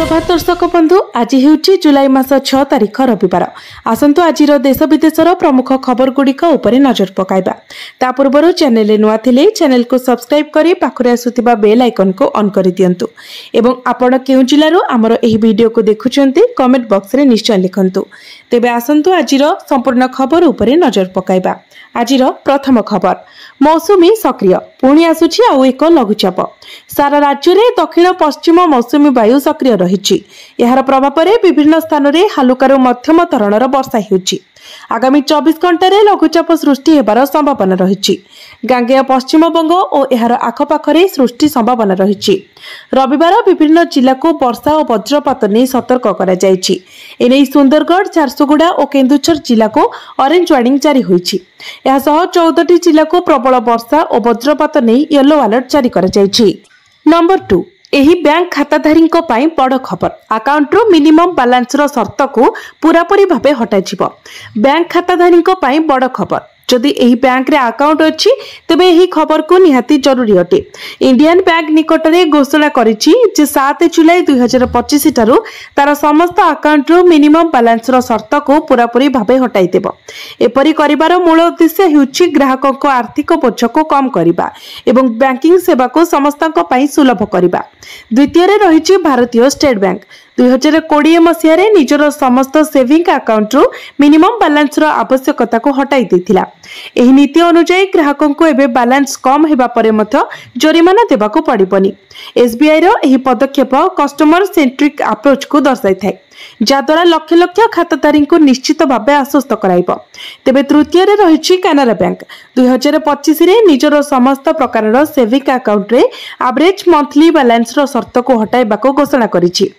सुप्रभात दर्शक बंधु आज हूँ जुलाई मास 6 तारिख रविवार। आसतु आज देश विदेशर प्रमुख खबर गुड़िक नजर पकाइबा। ता पूर्व चैनल नुआ थिले चैनल को सब्सक्राइब करी पाखरे आसुथिबा बेल आइकन को ऑन कर दियंतु एवं आपण केउ जिल्लारो हमर एही वीडियो को देखुचंती कमेंट बॉक्स रे निश्चय लिखंतु। तेबे आसंतु आजिर संपूर्ण खबर उपरे नजर पकाइबा। आजिर प्रथम खबर मौसुमी सक्रिय पुणी आसुछि आउ एक लघुचाप। सारा राज्य में दक्षिण पश्चिम मौसुमी वायु सक्रिय रही। यार प्रभाव में विभिन्न स्थान में हालुकारु मध्यम धरणर वर्षा होउछि। आगामी 24 घंटे लघुचाप सृष्टि होबार संभावना रही। गांगेय पश्चिमबंग और यार आखपाखे सृष्टि संभावना रही। रविवार विभिन्न जिला को वर्षा और वज्रपात नहीं सतर्क करा जायछि। एने सुंदरगढ़ झारसुगुड़ा और केन्दुझर जिला को ऑरेंज वार्निंग जारी होइछि। यह 14टी जिला को प्रबल वर्षा और वज्रपात नहीं येलो अलर्ट जारी करा जायछि। नंबर 2 एही बैंक खाताधारी बड़ खबर अकाउंट रो मिनिमम बैलेंस रो शर्त को पूरापूरी भावे हटाजिबो। बैंक खाताधारी बड़ खबर जदि एही बैंक रे अकाउंट अछि तबे एही खबर को निहाती जरूरी अटे। इंडियन बैंक निकट रे घोषणा करिछि जे 7 जुलाई 2025 ठारू तार समस्त अकाउंट रो मिनिमम बैलेंस रो शर्त को पूरापूरी भावे हटाई देबो। एपरि करिवार मूल उद्देश्य हेउछि ग्राहकों को आर्थिक बोझ को कम करिबा एवं बैंकिंग सेवा को समस्तक पई सुलभ करिबा। द्वितीय रे रहिछि भारतीय स्टेट बैंक 2020 मसीह रे निजर समस्त सेविंग अकाउंट रो मिनिमम बैलेंस रो आवश्यकता को हटाई देथिला। एही नीति अनुसार ग्राहकों को एबे बैलेंस कम हेबा परे मध्य जरिमाना देबाको पड़िबनी। एसबीआई रो एही पदक्षेप कस्टमर सेंट्रिक अप्रोच को दर्शाई थाए जहाद्वारा लक्ष लक्ष खाताधारी को निश्चित भाव आश्वस्त कराइब। तेबे तृतीय रे रहिछि कैनरा बैंक 2025 रे निजर समस्त प्रकार सेविंग अकाउंट रे एवरेज मंथली बैलेंस रो शर्त को हटाइबाको घोषणा करिछि।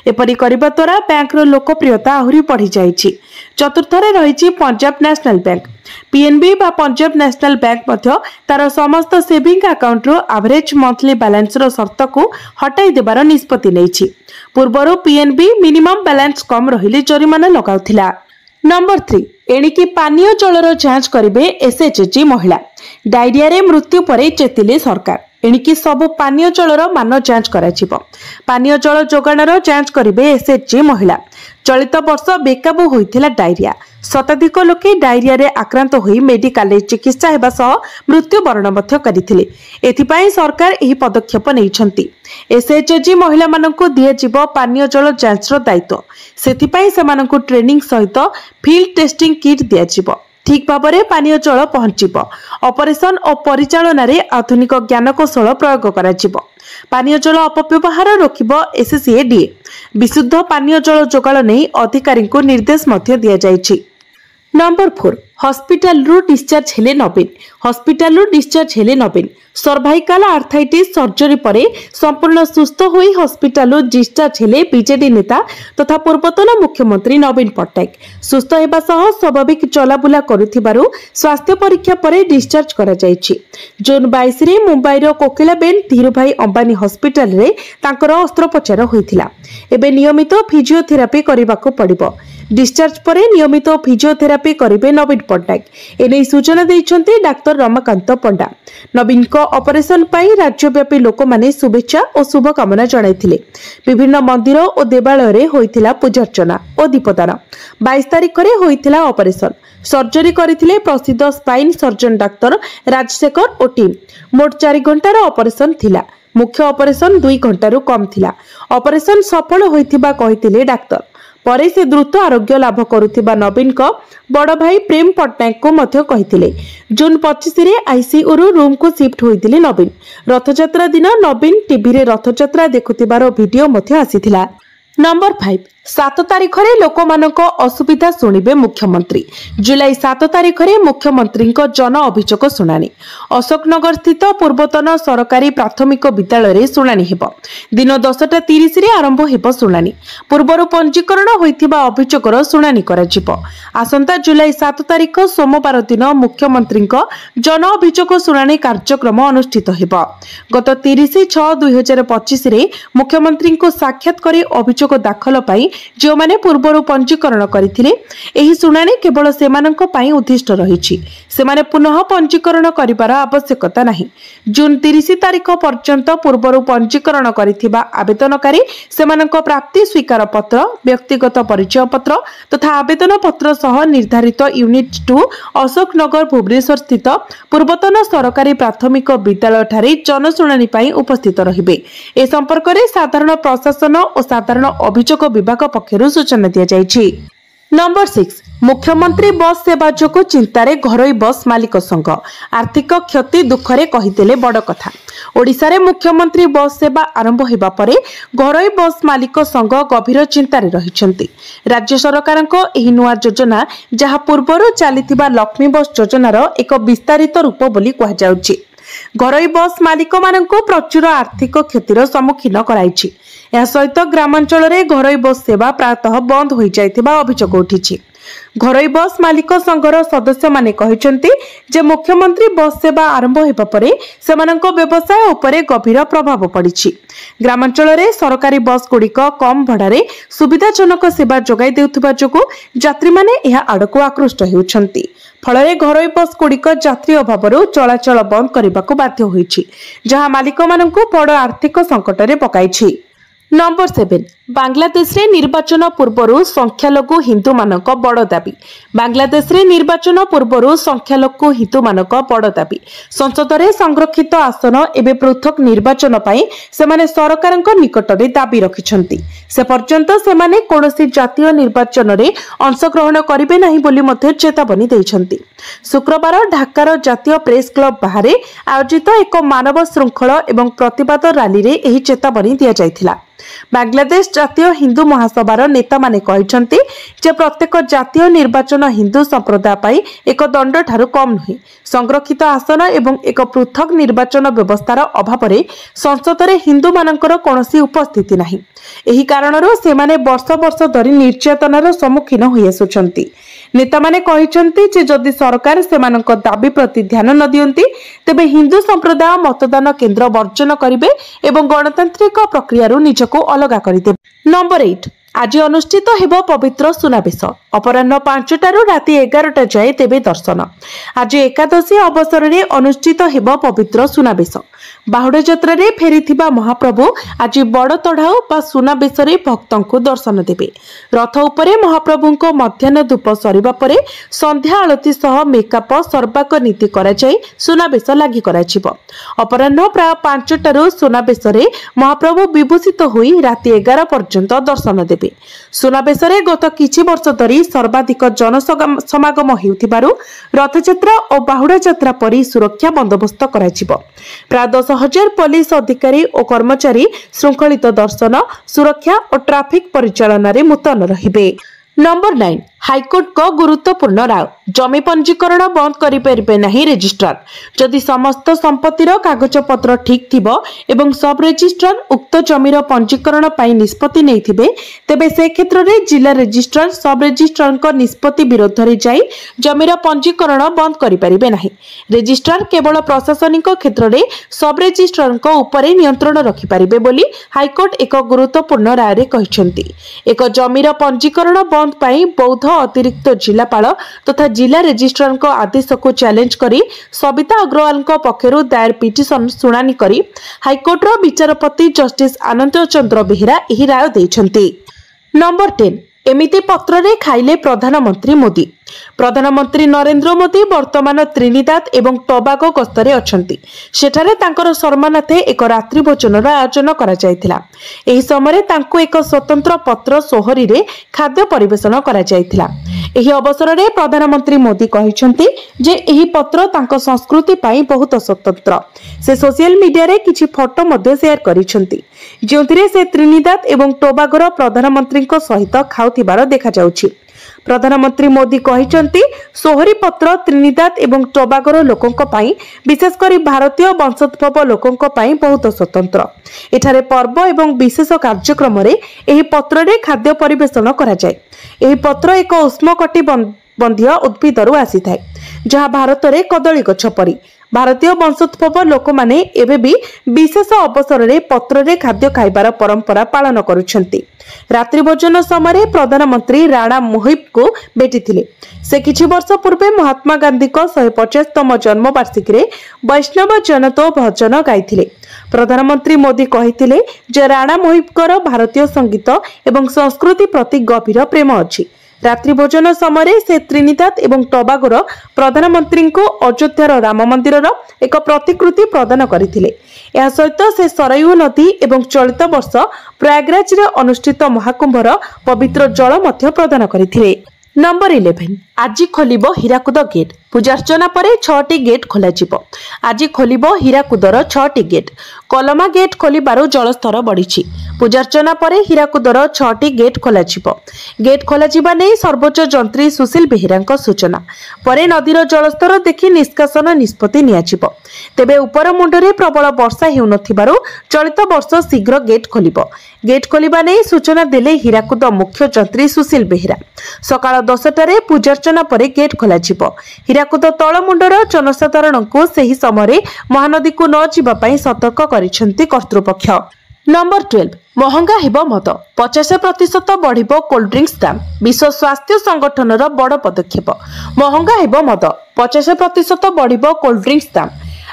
एपरि करिबा द्वारा बैंक रो लोकप्रियता आहुरी बढ़ी जाइछि। चतुर्थ रे रहिछि पंजाब नेशनल बैंक पीएनबी बा पंजाब नेशनल बैंक मध्य तार समस्त सेविंग अकाउंट रो एवरेज मंथली बैलेंस रो शर्त को हटाई देबार निष्पत्ति नेछि। पूर्वरो पीएनबी मिनिमम बैलेंस कम रहिले जरिमाना लगाउथिला। नंबर 3 एणिकी पानीय जलर जांच करिवे एसएचजी महिला। डायरिया रे मृत्यु परे चेतिले सरकार एणिकी सब पानीय जलर मान जांच कराजिबो। पानीय जल जोगाणर जांच करिवे एसएचजी महिला। चलित वर्ष बेकाबू होइथिला डायरिया। शताधिक लोके डायरिया रे आक्रांत होई मेडिकल चिकित्सा हेबा सह मृत्युवरण मध्य करिथिले। एथिपाई सरकार एही पदक्षेप नेइछंती। एसएचजी महिला माननको दिया जिवो पानीय जल जांचर दायित्व। सेथिपाई सेमाननको ट्रेनिंग सहित फील्ड टेस्टिंग किट दिया जिवो। ठीक भाव पानीय जल पहुंचब। ऑपरेशन और परिचालन रे आधुनिक ज्ञानकौशल प्रयोग करा। पानीय जल अपव्यवहार रोकिब एससीएडीए। विशुद्ध पानीय जल जोगाण नहीं अधिकारी को निर्देश मध्य दिया जायछि। नंबर 4 हॉस्पिटल रु डिस्चार्ज हेले नवीन। हॉस्पिटल रु डिस्चार्ज हेले नवीन। सर्वाइकल आर्थराइटिस सर्जरी परे संपूर्ण सुस्थ होई हॉस्पिटल रु डिस्चार्ज हेले बीजेडी नेता तथा पूर्वतन मुख्यमंत्री नवीन पट्टनायक। सुस्थ हेबा सह स्वाभाविक चलाबुला करुथिबारु स्वास्थ्य परीक्षा परे डिस्चार्ज करा जायछि। जून 22 रे मुंबई रो कोकिलाबेन धीरुभाई अंबानी हॉस्पिटल रे तांकर अस्त्रोपचार होइथिला। एबे नियमित फिजियोथेरापी करिबाको पड़िबो। डिस्चार्ज परे नियमित फिजियोथेरापी करिवे नवीन पट्टनायक। एने सूचना दैछन्ती डाक्टर रमाकांत पंडा। नवीन को ऑपरेशन पाई राज्यव्यापी लोक माने शुभेच्छा और शुभकामना जणाइथिले। विभिन्न मंदिर और देवालय रे होइथिला पूजार्चना और दीपदान। 22 तारिख रे होइथिला ऑपरेशन। सर्जरी करिथिले प्रसिद्ध स्पाइन सर्जन डाक्टर राजशेखर और टीम। मोट 4 घंटार ऑपरेशन थिला। मुख्य ऑपरेशन 2 घंटारू कम थिला। ऑपरेशन सफल होइथिबा कहिथिले डाक्टर। परे से द्रुत आरोग्य लाभ करुथिबा नवीन को बड़ भाई प्रेम पट्टनायक को मध्य कहिथिले। जून 25 रे आईसीयू रु रूम को शिफ्ट होइथिले नवीन। रथयात्रा दिन नवीन टीवी रे रथयात्रा देखुथिबार वीडियो मध्य आसीथिला। नंबर 5 7 तारिख रे लोकमानक असुविधा सुनिबे मुख्यमंत्री। जुलाई 7 तारिख रे मुख्यमंत्री जन अभियोग शुणाणी। अशोकनगर स्थित पूर्वतन सरकारी प्राथमिक विद्यालय रे शुणाणी हेबो। दिन 10:30 रे आरंभ हेबो शुणाणी। पूर्वरु पंजीकरण होइथिबा अभियोगर शुणाणी कराजिबो। आसंता जुलाई 7 तारिख सोमवार दिन मुख्यमंत्री जन अभियोग शुणाणी कार्यक्रम अनुष्ठित हेबो। गत 30/6/2025 रे मुख्यमंत्री को साक्षात करी अभियोग दाखल पाई जो माने पूर्वरु पंजीकरण करथिले एही सुनानी केवल सेमानंक पई उद्दिष्ट रहिछि। सेमाने पुनः पंजीकरण करिबार आवश्यकता नाही। जून 30 तारिख पर्यंत पूर्वरु पंजीकरण करिथिबा आवेदनकारी सेमानंक प्राप्ति स्वीकार पत्र, व्यक्तिगत परिचय पत्र तथा आवेदन पत्र सह निर्धारित यूनिट 2 अशोक नगर भुवनेश्वर स्थित पूर्वतन सरकारी प्राथमिक विद्यालय ठारे जनशुणानी पई उपस्थित रहिबे। ए संपर्क में साधारण प्रशासन और साधारण अभियोग विभाग पक्षरु सूचना दिया जायछि। नंबर 6 मुख्यमंत्री बस सेवा जोगु चिंतारे घरोई बस मालिक संघ आर्थिक क्षति दुखरे कहिदेले बड़ कथा। ओडिशा रे मुख्यमंत्री बस सेवा आरंभ हेबा परे घरोई बस मालिक संघ गभीर चिंतारे रहिछंती। राज्य सरकारको एही नुआ योजना जहा पूर्वरु चलीथिबा लक्ष्मी बस योजनार एक विस्तारित रूप बोली कहा जाउछि। घरोई बस मालिक माननको प्रचुर आर्थिक क्षतिर सम्मुखीन कराइछि। या सहित ग्रामांचल रे घरोई बस सेवा प्रातः बंद हो जाइथिबा अभियोग उठिछि। घरोई बस मालिक संघर सदस्य माने कहिसंती जे मुख्यमंत्री बस सेवा आरंभ हेबा परे सेमानंको व्यवसाय उपरे गभीर प्रभाव पड़िछि। ग्रामांचल रे सरकारी बस गुड़िक कम भड़ारे सुविधाजनक सेवा जोगाई देउथिबा जोगु यात्री माने एहा आडको आकृष्ट हेउछंती। फलरे घरोई बस गुड़िक यात्री अभावरु चलाचल बंद करबाको बाध्य होइछि, जहा मालिक माननकु बड़ आर्थिक संकट रे पकाइछि। नंबर 7 बांग्लादेश रे निर्वाचन पूर्वरु संख्यालघु हिंदू मानक बड़ दाबी। बांग्लादेश रे निर्वाचन पूर्वरु संख्यालघु हिंदू मानक बड़ दाबी। संसद रे संरक्षित आसन एबे पृथक निर्वाचन पाई सेमाने सरकारक निकट रे दाबी रखिछंती। से पर्यंत सेमाने कोनोसी जातीय निर्वाचन रे अंशग्रहण करिवे नाही बोली मध्ये चेतावनी दैछंती। शुक्रवार ढाकार जातीय प्रेस क्लब बाहरे आयोजित एक मानव श्रृंखल एवं प्रतिवाद रैली रे एही चेतावनी दिया जायथिला। बांग्लादेश जातीय हिंदू महासभार नेता माने कहिसंती जे प्रत्येक जातीय निर्वाचन हिंदू संप्रदाय पाई एक दंड ठारू कम नुहे। संरक्षित आसन एवं एक पृथक निर्वाचन व्यवस्थार अभाव रे संसद रे हिंदू मानकर कोनोसी उपस्थिति नाही। एही कारणरो सेमाने वर्ष वर्ष धरी निर्यातनार सम्मुखीन होई आसुछंती। नेता माने कहिसंती जे जदि सरकार सेमानक दाबी प्रति ध्यान न दियंती तेबे हिंदू संप्रदाय मतदान केंद्र वर्जन करिवे एवं गणतांत्रिक प्रक्रिया निजको अलगा करिदेबे। नंबर 8 आज अनुष्ठित हेबो पवित्र सुनाबेश। अपराह्न 5टारू राति 11टा जाए तेबे दर्शन। आज एकादशी अवसर रे अनुष्ठित हेबो पवित्र सुनाबेश। बाहुड़ा यात्रा रे फेरीथिबा महाप्रभु आज बड़ तढ़ाऊ बा सुनाबेश रे भक्तंकु दर्शन देबे। रथ उपरे महाप्रभुंको मध्याह्न धूप सरिबा परे संध्या आलती सह मेकअप सर्वाक नीति करा जाय सुनाबेश लागि कराजिबो। अपराह्न प्राय 5टारू सुनाबेश रे महाप्रभु विभूषित होई राति 11 पर्यंत दर्शन देबे। सुनाबेश रे गत किछि वर्ष धरी सर्वाधिक जनसमागम हेउथिबारु रथयात्रा और बाहुड़ा यात्रा परी सुरक्षा बंदोबस्त कराजिबो। प्राय 10,000 पुलिस अधिकारी और कर्मचारी श्रृंखलित दर्शन, सुरक्षा और ट्राफिक परिचालन रे मुतयन रहिबे। नंबर 9 हाईकोर्ट को गुरुत्वपूर्ण राय। जमी पंजीकरण बंद करि परिबे नाही रेजिस्ट्रार। जदि समस्त संपत्तिर कागज पत्र ठीक थिबो एवं सब रेजिस्ट्रार उक्त जमीर पंजीकरण पाई निष्पत्ति नैथिबे तेबे से क्षेत्र रे जिला रेजिस्ट्रार सब रेजिस्ट्रार को निष्पत्ति विरोध रे जाई जमीर पंजीकरण बंद करि परिबे नाही। रेजिस्ट्रार केवल प्रशासनिक क्षेत्र रे सब रेजिस्ट्रार को ऊपर नियंत्रण रखि परिबे बोली हाईकोर्ट एक गुरुत्वपूर्ण राय रे कहिसंती। एक जमीर पंजीकरण बंद पाई बौद्ध अतिरिक्त जिलापाल तथा जिला रेजिस्ट्रार आदेश को चैलेंज करी सबिता अग्रवाल पक्षरु दायर पिटिशन शुणानी करी हाईकोर्टर विचारपति जस्टिस आनंद चंद्र बेहेरा एही राय दैछंती। नंबर 10 एमिति पत्र रे खाइले प्रधानमंत्री मोदी। प्रधानमंत्री नरेंद्र मोदी वर्तमान त्रिनिदाद एवं टोबागो गस्तरे अछंती। सेठारे तांकर सम्मानार्थे एक रात्रि भोजनर आयोजन करा जायथिला। एही समय तांको एक स्वतंत्र पत्र सोहरी रे खाद्य परिवेषण करा जायथिला। एही अवसर रे प्रधानमंत्री मोदी कहिसंती जे एही पत्र तांको संस्कृति पाई बहुत स्वतंत्र। से सोशल मीडिया रे किछि फोटो मध्ये शेयर करिसंती जोंथिरे से त्रिनिदाद एवं टोबागोर प्रधानमंत्री को सहित खाउथिबार देखा जाउछि। प्रधानमंत्री मोदी कहिसंती सोहरी पत्र त्रिनिदाद एवं टोबागोर लोकंक पाई विशेषकर भारतीय वंशोद्भव लोकंक पाई बहुत स्वतंत्र। एठारे पर्व एवं विशेष कार्यक्रम रे एही पत्र रे खाद्य परिवेषण करा जाय। एही पत्र एक उष्णकटिबंधीय उद्भिदरु आसी थाए जहा भारत रे कदली गछ परी भारतीय वंशोद्भव लोक माने एबे भी विशेष अवसर रे पत्र रे खाद्य खाइबार परंपरा पालन करुछंती। रात्रि भोजन समय प्रधानमंत्री राणा मोहिब को भेटिथिले। से किछि वर्ष पूर्वे महात्मा गांधी को 150तम जन्म वार्षिकी रे वैष्णव जनतो भजन गाइथिले। प्रधानमंत्री मोदी कहिथिले जे राणा मोहिबकर भारतीय संगीत एवं संस्कृति प्रति गभीर प्रेम अछि। रात्रि भोजन समय से त्रिनिदाद एवं टोबागोर प्रधानमंत्री को अयोध्यार राम मंदिर एक प्रतिकृति प्रदान करथिले। या सहित से सरयू नदी एवं चलित वर्ष प्रयागराज रे अनुष्ठित महाकुंभर पवित्र जल मध्य प्रदान करथिले। नंबर 11 आज खोलिबो हीराकुद गेट। पूजार्चना परे 6टी गेट खोला जिवो। आज खोलिबो हीराकुदर 6टी गेट। कलमा गेट खोलिबारु जलस्तर बढ़िछि। पूजार्चना परे हीराकुदर 6टी गेट खोला जिवो। गेट खोला जिबा नै सर्वोच्च जंत्री सुशील बेहेरांक सूचना। परे नदीर जलस्तर देखि निष्कासन निष्पत्ति निया जिवो। तेबे उपर मुंडरे प्रबल वर्षा हेउ नथिबारु चलित वर्ष शीघ्र गेट खोलिबो। गेट खोलिबा नै सूचना देले हीराकुद मुख्य जंत्री सुशील बेहेरा। सकाळ 10टारे पूजार्चना परे गेट खोला जिवो। हीराकुद तळमुंडर जनसाधारण को सही समय महानदी को न जीवा पई सतर्क करिसेंती कर्तृपक्ष। नंबर 12 महंगा हेबो मद। 50% बढ़िबो कोल्ड ड्रिंक्स दाम। विश्व स्वास्थ्य संगठनर बड़ पदक्षेप। महंगा हेबो मद। 50% बढ़िबो कोल्ड ड्रिंक्स दाम।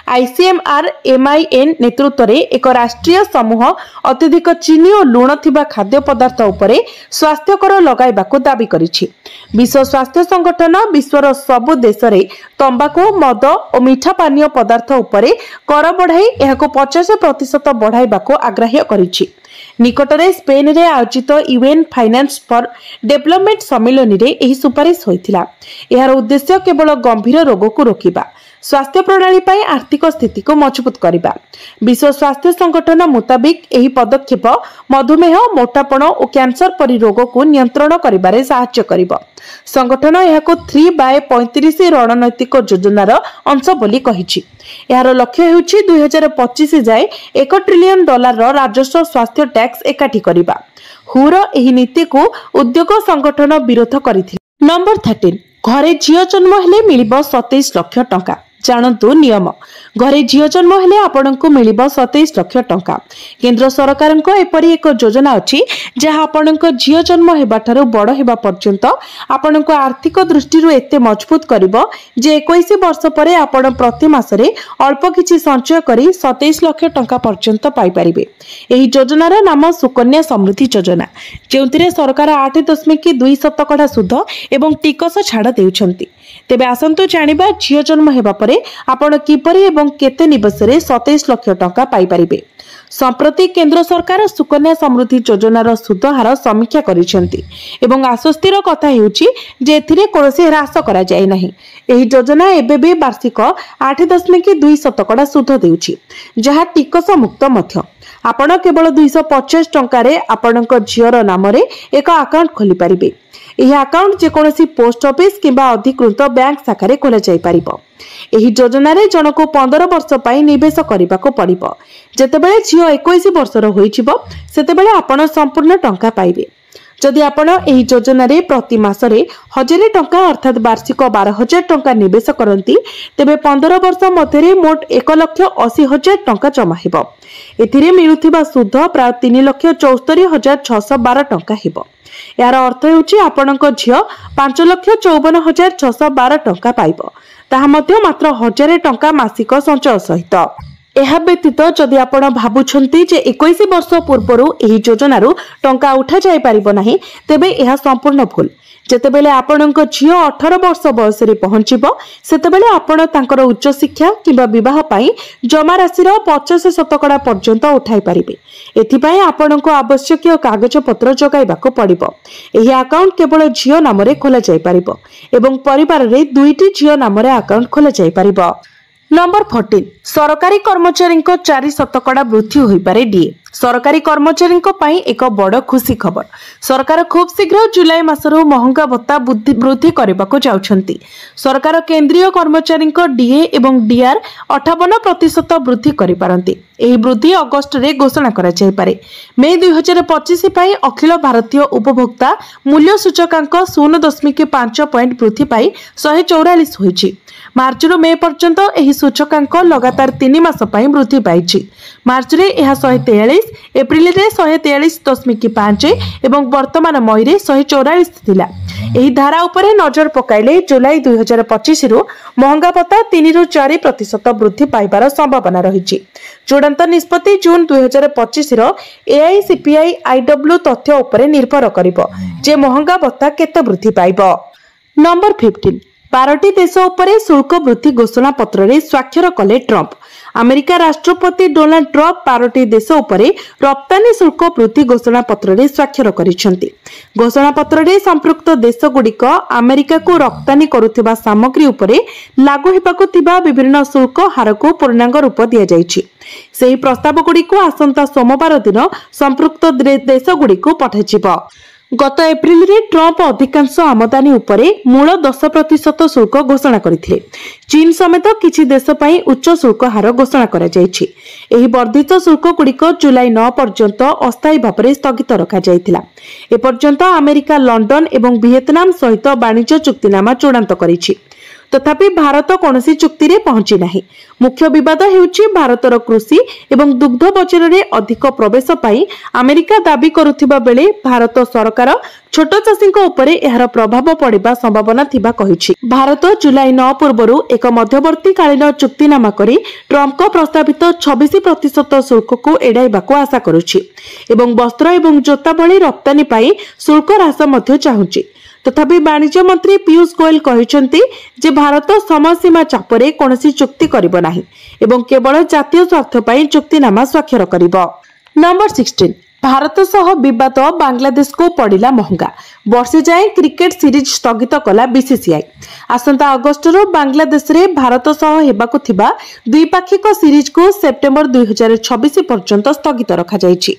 आईसीएमआर एमआईएन नेतृत्व में एक राष्ट्रीय समूह अत्यधिक चीनी और लुण थिबा खाद्य पदार्थ उपरे स्वास्थ्यकर लगाइबाकू दाबी करिछि। विश्व स्वास्थ्य संगठन विश्वर सबु देश रे तंबाकू मद और मीठा पानीय पदार्थ उपरे कर बढ़ाई एहाको 50% बढ़ाइबाकू आग्रह करिछि। निकटरे स्पेन रे आयोजित यूएन फाइनेंस फॉर डेवलपमेंट सम्मेलन रे एही सुपारिश होइथिला। एहार उद्देश्य केवल गंभीर रोग को रोकिबा, स्वास्थ्य प्रणाली पाई आर्थिक स्थिति को मजबूत करबा। विश्व स्वास्थ्य संगठन मुताबिक एही पदक्षेप मधुमेह, मोटापण और कैंसर परि रोग को नियंत्रण करिबारे सहायता करिबो। संगठन एहाको 3x35 रणनैतिक योजनार अंश बोली कहिछि। एहार लक्ष्य हेउछि 2025 जाए $1 ट्रिलियन राजस्व स्वास्थ्य टैक्स एकाठी करिबा। हुर एही नीति को उद्योग संगठन विरोध करिथिले। नंबर 13 घरे झियो जन्म हेले मिलिबो 27 लाख टंका। जानतु नियम। घरे झियो जन्म हेले आपनकु मिलिबो 27 लाख टंका। केंद्र सरकारक एपरि एक योजना अछि जहा आपनक झियो जन्म हेबाठारु बड़ हेबा पर्यंत आपनक आर्थिक दृष्टिरु एते मजबूत करिवो जे 21 वर्ष परे आपण प्रति मासरे अल्प किछि संचय करी 27 लाख टंका पर्यंत पाई परिबे। एही योजनार नाम सुकन्या समृद्धि योजना, जेउतिरे सरकार 8.2% सुध एवं टिकस छाड़ देउछंती। तेबे आसंतु जानिबा झियो जन्म हेबा परे आपण किपरि एवं केते निवेशरे 27 लाख टंका पाई परिबे। संप्रति केंद्र सरकार सुकन्या समृद्धि योजनार सुध हार समीक्षा करिसेंती एवं आश्वस्तिर कथा हेउची जे एथिरे कोनोसी ह्रास करा जाय नाही। एही योजना एबे भी वार्षिक 8.2% सुध देउची, जहा टिकस मुक्त मध्य। आपण केवल 250 टंकारे आपणक झियोर नामरे एक अकाउंट खोली परिबे। एही अकाउंट जेकोसी पोस्ट ऑफिस किंबा अधिकृत बैंक शाखा खोला जाय परिबो। एही योजना रे जनको 15 वर्ष पई निवेश करिबाको पड़िबो। जेतेबेले झियो 21 वर्षर होइछिबो सेतेबेले आपण संपूर्ण टंका पाइबे। जदि आपण एही योजना रे प्रति मासरे 1000 टंका अर्थात वार्षिक 12,000 टंका निवेश करंती तेबे 15 वर्ष मध्यरे मोट 1,80,000 टंका जमा हेबो। एथिरे मिलुथिबा सुध प्राय 3,74,612 टंका हेबो। यार अर्थ हेउची आपणक झियो 5,54,612 टंका पाइबो। ताहा मध्ये मात्र 1000 टंका मासिक संचय सहित। एहा व्यतीत जदि आपण भाबुछंती जे 21 वर्ष पूर्वरु एही योजनारु टंका उठा जाय परिबो नाही तेबे एहा संपूर्ण भूल। जेतेबेले आपणक झियो 18 वर्ष बयस रे पहुंचिबो सेतेबेले आपण तांकर उच्च शिक्षा किबा विवाह पई जमा राशिर 50% पर्यंत उठाई परिबे। एथिपाई आपणक आवश्यक कागज पत्र जगाइबाको पड़िबो। एही अकाउंट केवल झियो नामरे खोला जाय परिबो एवं परिवार रे 2टी झियो नामरे अकाउंट खोला जाय परिबो। नंबर 14 सरकारी कर्मचारी 4% वृद्धि होई पारे डीए। सरकारी कर्मचारी एक बड़ खुशी खबर। सरकार खूब शीघ्र जुलाई मासरू महंगा भत्ता वृद्धि करने को जाउछंती। सरकार केंद्रीय कर्मचारी डीए एवं डीआर 58% वृद्धि करिपारंती। एही वृद्धि अगस्ट रे घोषणा करा जाय पारे। मे 2025 पाई अखिल भारतीय उपभोक्ता मूल्य सूचकांक 0.5 पॉइंट वृद्धि पाई 144 होईछि। मार्च रो मे पर्यंत एही सूचकांक लगातार 3 मास पाई वृद्धि पाइछि। मार्च रे यह 143, एप्रिल रे 143.5 एवं वर्तमान मई रे 144 थिला। एही धारा उपरे नजर पकाइले जुलाई 2025 रु महंगा भत्ता 3 रु 4% वृद्धि पाइबार संभावना रहिछि। चूड़ांत निष्पत्ति जून 2025 रो एआईसीपीआई आईडब्ल्यू तथ्य उपरे निर्भर करिवो जे महंगा भत्ता केते वृद्धि पाइबो। नंबर 15 12टी देश उपरे शुल्क वृद्धि घोषणा पत्र रे स्वाक्षर कले ट्रंप। अमेरिका राष्ट्रपति डोनाल्ड ट्रंप 12टी देश उपरे रप्तानी शुल्क वृद्धि घोषणा पत्र रे स्वाक्षर करिसेंती। घोषणा पत्र रे संपृक्त देश गुडिक अमेरिका को रप्तानी करुथिबा सामग्री उपरे लागू हेबाकु थिबा विभिन्न शुल्क हार को पूर्णांग रूप दिया जायछि। सेही प्रस्ताव गुडिक आसंता सोमवार दिन संपृक्त देश गुडिक पठाइजिबो। गत एप्रिल रे ट्रंप अधिकांश आमदानी उपरे मूल 10% शुल्क घोषणा करथिले। चीन समेत किछि देश पई उच्च शुल्क हार घोषणा करा जायछि। एही वर्धित शुल्क गुडिक जुलाई 9 पर्यंत अस्थायी भाବରେ स्थगित रखा जायतिला। ए पर्यंत अमेरिका लंडन एवं वियतनाम सहित वाणिज्य चुक्तिनामा चूड़ांत करिछि। तथापि भारत कोनोसी चुक्ति रे पहुंची नाही। मुख्य विवाद हेउछि भारतर कृषि एवं दुग्ध बजार रे अधिक प्रवेश पाई अमेरिका दाबी करुथिबा बेले भारत सरकार छोट चाषीक उपरे एहार प्रभाव पड़िबा संभावना थिबा कहिछि। भारत जुलाई 9 पूर्वरु एक मध्यवर्ती कालीन चुक्तिनामा करी ट्रंप को प्रस्तावित 26% शुल्क को एडाइबाको आशा करुछि एवं वस्त्र एवं जोता भली रप्तानी पाई शुल्क ह्रास मध्ये चाहुछि। तथापि वाणिज्य मंत्री पीयूष गोयल कहिसेंती जे भारत समयसीमा चापरे कोनोसी चुक्ति करिबो नाही एवं केवल जातीय स्वार्थ पई चुक्तिनामा स्वाक्षर करिबो। नंबर 16 भारत सह विवाद बांग्लादेश को पड़िला महंगा। वर्षे जाए क्रिकेट सीरीज स्थगित कला बीसीसीआई। आसंता अगस्ट रो बांग्लादेश रे भारत सह हेबाकु थिबा द्विपाक्षिक सीरीज को सेप्टेम्बर 2026 पर्यंत स्थगित रखा जायछि।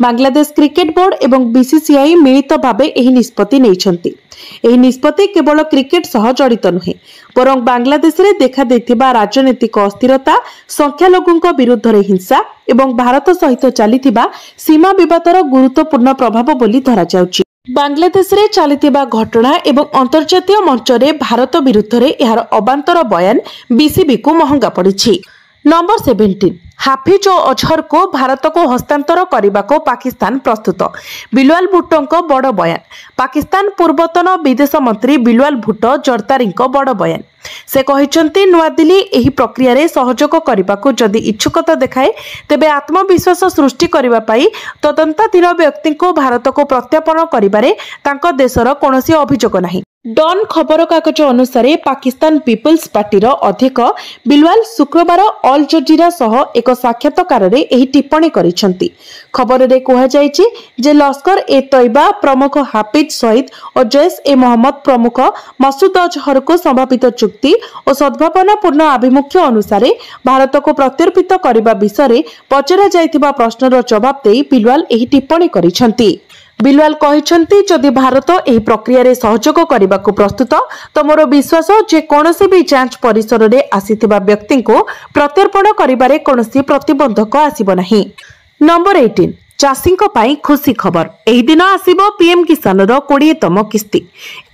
बांग्लादेश क्रिकेट बोर्ड एवं बीसीसीआई मिलित भावे एही निष्पत्ति नेइछंती। एही निष्पत्ति केवल क्रिकेट सह जड़ित नुहे बरं बांग्लादेश रे देखा देथिबा राजनीतिक अस्थिरता, संख्यालघुଙ୍କ विरुद्ध रे हिंसा एवं भारत सहित चलिथिबा सीमा विवादर गुरुत्वपूर्ण प्रभाव बोली धरा जाउछि। बांग्लादेश रे चलिथिबा घटना एवं अंतर्जातीय मंच रे भारत विरुद्ध रे एहार अबांतर बयान बीसीबी को महंगा पड़िछि। नंबर 17 हाफिज और अजहर को भारत को हस्तांतर करने को पाकिस्तान प्रस्तुत। बिलावल भुट्टो बड़ बयान। पाकिस्तान पूर्वतन विदेश मंत्री बिलावल भुट्टो जरदारी बड़ बयान। से कहते नुआदिल्ली एही प्रक्रिया रे सहयोग करने को जदि इच्छुकता देखाए तेबे आत्मविश्वास सृष्टि करने पाई तदंताधीन व्यक्ति को भारत को प्रत्यार्पण करिबारे तांको देशर कोनोसी अभियोग नाही। डॉन खबर कागज अनुसार पाकिस्तान पीपल्स पार्टी अध्यक्ष बिलावल शुक्रवार अल जजीरा सह एक साक्षात्कार रे एही टिप्पणी करिसेंती। खबर रे कहा जायछि जे लश्कर ए तैयबा प्रमुख हाफिज सईद और जैश ए मोहम्मद प्रमुख मसूद अजहर को संभावित चुक्ति और सद्भावनापूर्ण आभिमुख्य अनुसार भारत को प्रत्यर्पित करने विषय पचरा जायतिबा प्रश्नर जवाब दे बिलावल एही टिप्पणी करिसेंती। बिलावल कहते जदि भारत एही प्रक्रिया रे सहयोग करने को प्रस्तुत तो मोर विश्वास जे कौनसी भी जांच परिसर रे आसीथिबा व्यक्ति को प्रत्यर्पण करिबारे कौनसी प्रतिबंधक आसीबो नाही। नंबर 18 चाषींको पाई खुशी खबर। एही दिन आसीबो पीएम किसान रो 20तम किस्ती।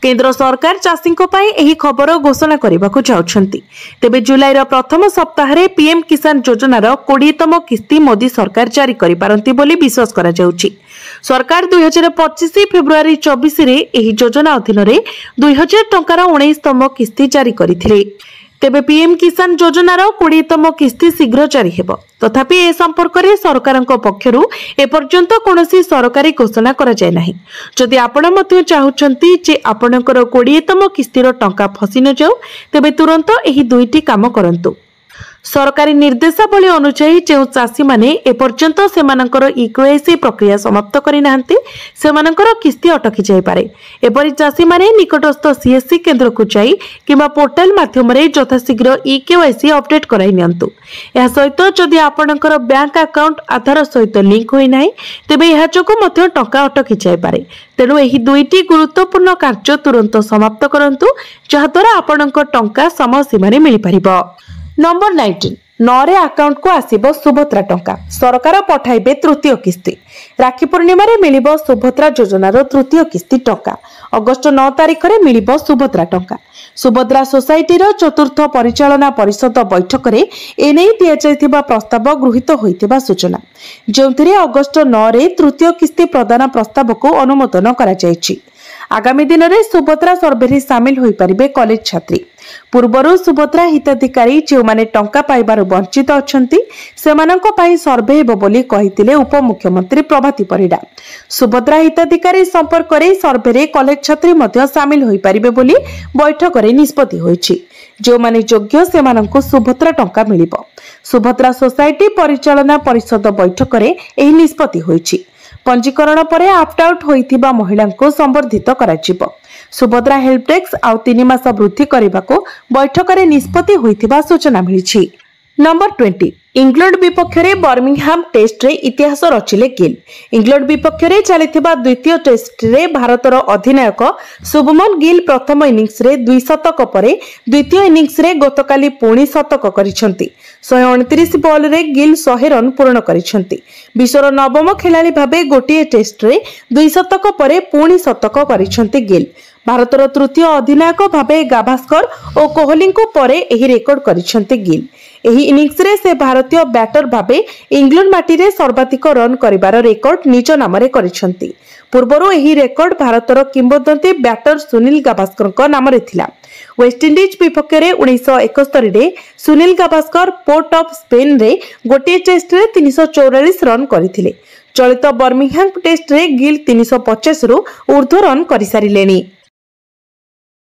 केंद्र सरकार चाषींको पाई एही खबर घोषणा करबाकू जाउछंती। तेबे जुलाई रो प्रथम सप्ताह रे पीएम किसान योजना रो 20तम किस्ती मोदी सरकार जारी करि पारंती बोली विश्वास करा जाउछि। सरकार 2025 फेब्रुआरी 24 रे एही योजना अधीन रे 2000 टंकार 19तम किस्ती जारी करिथिले। तेबे पीएम किसान योजनार 20तम किस्ती शीघ्र जारी हेबो। तथापि ए संपर्क में सरकारक पक्षरु एपर्यंत कोनोसी सरकारी घोषणा करा जाय नाही। जदि आपण मध्य चाहुचंती जे आपणकर 20तम किस्तीर टंका फसी न जाऊ तेबे तुरंत एही दुईटी काम करंतु। सरकारी निर्देशावली अनुसार जो चाषी मैंने एपर्यंत सेमानकर इक्यूआईसी प्रक्रिया समाप्त करना सेमानकर किस्ती अटकी जापे। एपरी चाषी मैंने निकटस्थ सीएससी केन्द्र को जाई किंबा पोर्टाल माध्यम यथाशीघ्र इक्यूआईसी अपडेट कराई नियंतु। यह सहित जदि आपणकर बैंक अकाउंट आधार सहित लिंक होईनाही तेबे यह जोगु मध्य टंका अटकी जापे। तेणु यही दुईटी गुरुत्वपूर्ण कार्य तुरंत समाप्त करंतु जहाद्वारा आपणकर टंका समय सीमारे मिल पारिबो। नंबर 19 नरे अकाउंट को आसीबो सुभद्रा टंका। सरकार पठाइबे तृतीय किस्ती। राखी पूर्णिमा रे मिलिबो सुभद्रा योजनार तृतीय किस्ती टंका। अगस्त 9 तारिख रे मिलिबो सुभद्रा टंका। सुभद्रा सोसाइटी रो चतुर्थ परिचालना परिषद बैठक रे एनै दिया जायथिबा प्रस्ताव गृहीत होइतिबा सूचना, जेउथिरे अगस्त 9 रे तृतीय किस्ती प्रदान प्रस्ताव को अनुमोदन करा जायछि। आगामी दिन में सुभद्रा सर्वे सामिल हो पारे कॉलेज छात्री। पूर्वर सुभद्रा हिताधिकारी जो माने टंका पाइबार वंचित अछंती सेमानंको पई सर्वे हेबो बोली कहिथिले उपमुख्यमंत्री प्रभाती परिडा। सुभद्रा हिताधिकारी संपर्क रे सर्वे रे कॉलेज छात्री मध्य सामिल हो पारे बोली बैठक रे निष्पत्ति होईछि। जो माने योग्य सेमानंको सुभद्रा टंका मिलिबो। सुभद्रा सोसाइटी परिचालना परिषद बैठक रे एही निष्पत्ति होईछि। पंजीकरण पर ऑप्ट आउट होइथिबा महिला को संबर्धित कराजिबो। सुभद्रा हेल्प डेस्क आउ 3 मास वृद्धि करने को बैठक में निष्पत्ति होइथिबा सूचना मिली। नंबर 20 इंग्लैंड विपक्ष में बर्मिंघम टेस्ट रे इतिहास रचिले गिल। इंग्लैंड विपक्ष में चलिथिबा द्वितीय टेस्ट रे भारतर अधिनायक शुभमन गिल प्रथम इनिंग्स रे 2 शतक परे द्वितीय इनिंग्स रे गतकाली पुणी शतक करिसेंती। 129 बॉल रे गिल 100 रन पूर्ण करिसेंती। विश्वर नवम खेलाड़ी भाबे गोटिए टेस्ट रे 2 शतक परे पुणी शतक करिसेंती गिल। भारतर तृतीय अधिनायक भाबे गाभास्कर और कोहली को परे एही रेकर्ड करिसेंती गिल। एही इनिंग्स रे से भारतीय बैटर भाबे इंग्लैंड माटी रे सर्वाधिक रन करिबार रेकर्ड निज नामरे करिसेंती। पूर्वरो एही रेकर्ड भारतर किंवदंती बैटर सुनील गाभास्कर नामरे थिला। वेस्टइंडीज विपक्ष में 1971 रे सुनील गाभास्कर पोर्ट ऑफ स्पेन रे गोटे टेस्ट रे 344 रन करथिले। चलित बर्मिंघम टेस्ट रे गिल 350 रु ऊर्ध्व रन करि सारिलेनी।